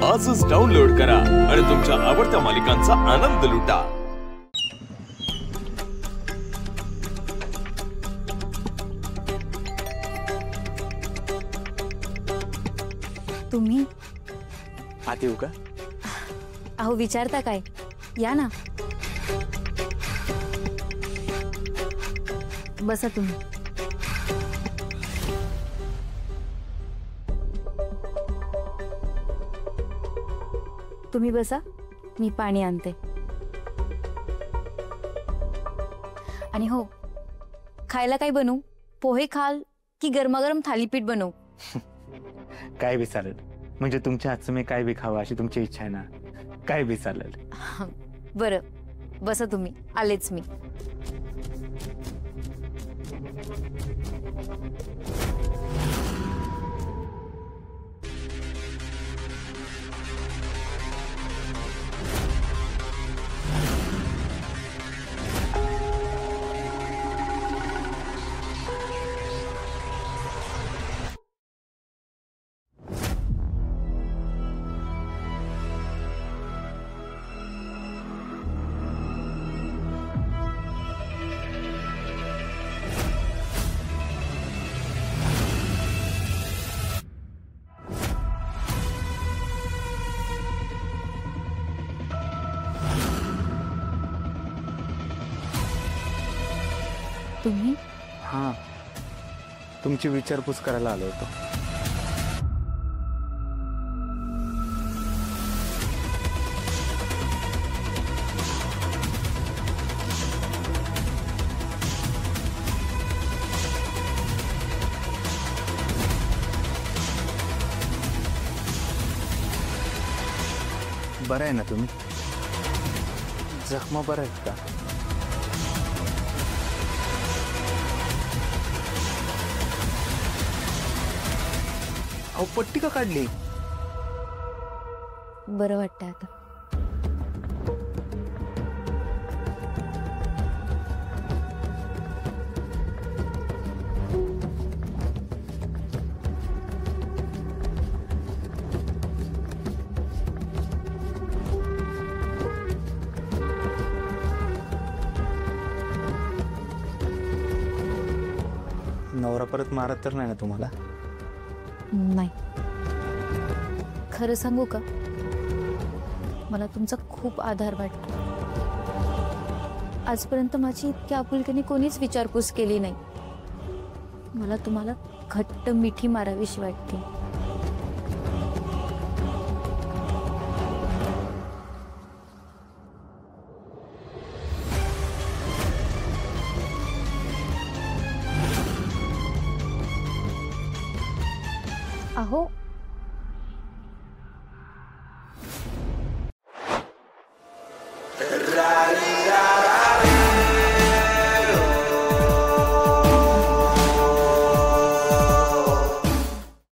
आजच डाउनलोड करा आणि तुमच्या आवडत्या मालिकांचा आनंद लुटा। तुम्ही आत येऊ का? अहो विचारता काय, या ना, बसा तुम्ही। तुम्ही बसा, मी पाणी आणते। आणि हो, खायला काय बनवू? पोहे खाल की गरमागरम थालीपीठ बनवू? काय बी चालेल, म्हणजे तुमच्या हातचं मी काय बी खावं अशी तुमची इच्छा आहे ना, काय बी चालेल। बरं, बसा तुम्ही, आलेच मी। तुम्ही? हां, तुमची विचारपूस करायला आलो होतो। बरं आहे ना तुम्ही? जखमा बरं आहेत का? अहो पट्टी का काढली? बरं वाटतं आता। नवरा परत मारत तर नाही ना तुम्हाला? नाही, खरं सांगू का, मला तुमचा खूप आधार वाटतो। आजपर्यंत माझी इतक्या आपुलकीने कोणीच विचारपूस केली नाही। मला तुम्हाला घट्ट मिठी मारावीशी वाटते। अहो